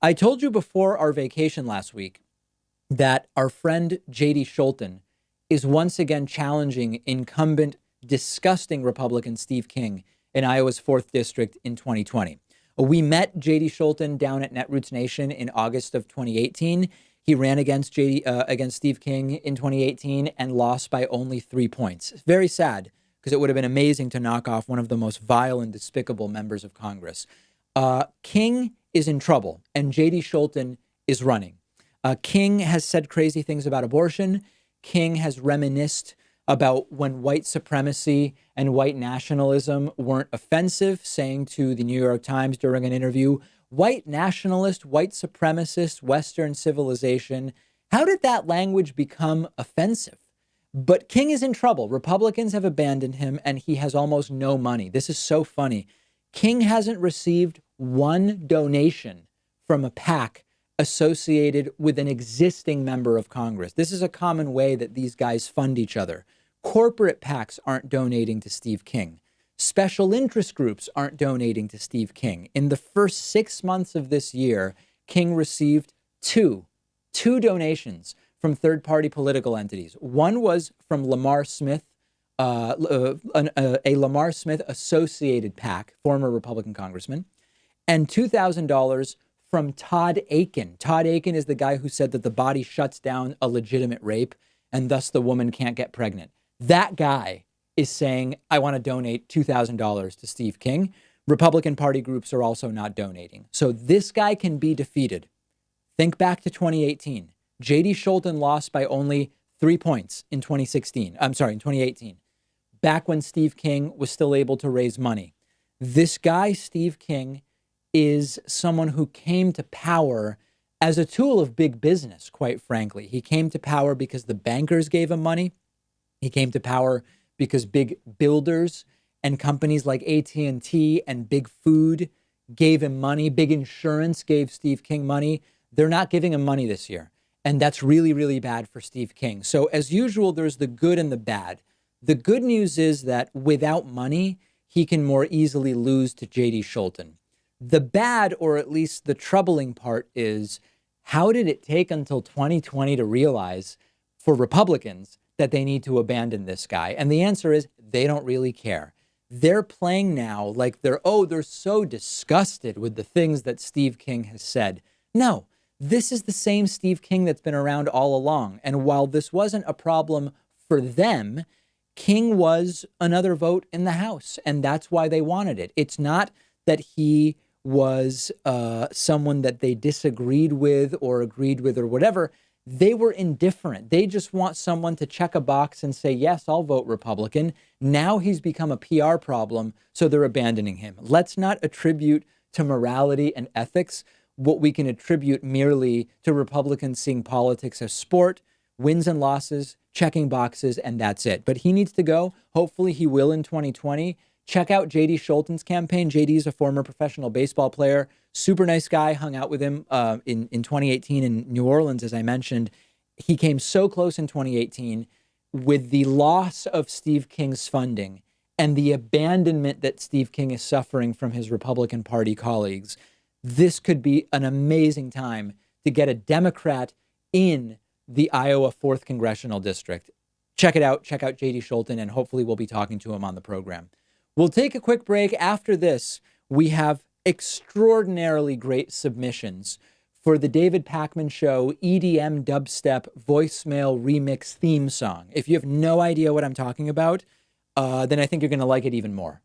I told you before our vacation last week that our friend JD Scholten is once again challenging incumbent, disgusting Republican Steve King in Iowa's 4th District in 2020. We met JD Scholten down at Netroots Nation in August of 2018. He ran against Steve King in 2018 and lost by only 3 points. Very sad, because it would have been amazing to knock off one of the most vile and despicable members of Congress. King is in trouble, and JD Scholten is running. King has said crazy things about abortion. King has reminisced about when white supremacy and white nationalism weren't offensive, saying to the New York Times during an interview, white nationalist, white supremacist, Western civilization. How did that language become offensive? But King is in trouble. Republicans have abandoned him, and he has almost no money. This is so funny. King hasn't received one donation from a PAC associated with an existing member of Congress. This is a common way that these guys fund each other. Corporate PACs aren't donating to Steve King. Special interest groups aren't donating to Steve King. In the first 6 months of this year, King received two donations from third-party political entities. One was from Lamar Smith, a Lamar Smith associated PAC, former Republican congressman, and $2,000 from Todd Akin. Todd Akin is the guy who said that the body shuts down a legitimate rape and thus the woman can't get pregnant. That guy is saying, I want to donate $2,000 to Steve King. Republican Party groups are also not donating. So this guy can be defeated. Think back to 2018. JD Scholten lost by only 3 points in 2018, back when Steve King was still able to raise money. This guy, Steve King, is someone who came to power as a tool of big business, quite frankly. He came to power because the bankers gave him money. He came to power because big builders and companies like AT&T and Big Food gave him money. Big insurance gave Steve King money. They're not giving him money this year. And that's really, really bad for Steve King. So as usual, there's the good and the bad. The good news is that without money, he can more easily lose to JD Scholten. The bad, or at least the troubling part, is how did it take until 2020 to realize for Republicans that they need to abandon this guy? And the answer is they don't really care. They're playing now like they're so disgusted with the things that Steve King has said. No, this is the same Steve King that's been around all along. And while this wasn't a problem for them, King was another vote in the House, and that's why they wanted it. It's not that he was someone that they disagreed with or agreed with or whatever. They were indifferent. They just want someone to check a box and say, yes, I'll vote Republican. Now he's become a PR problem, so they're abandoning him. Let's not attribute to morality and ethics what we can attribute merely to Republicans seeing politics as sport, wins and losses, checking boxes, and that's it. But he needs to go. Hopefully he will in 2020. Check out JD Scholten's campaign. JD is a former professional baseball player, super nice guy, hung out with him in 2018 in New Orleans, as I mentioned. He came so close in 2018 with the loss of Steve King's funding and the abandonment that Steve King is suffering from his Republican Party colleagues. This could be an amazing time to get a Democrat in the Iowa 4th Congressional District. Check it out. Check out JD Scholten, and hopefully we'll be talking to him on the program. We'll take a quick break. After this, we have extraordinarily great submissions for the David Pakman Show EDM dubstep voicemail remix theme song. If you have no idea what I'm talking about, then I think you're going to like it even more.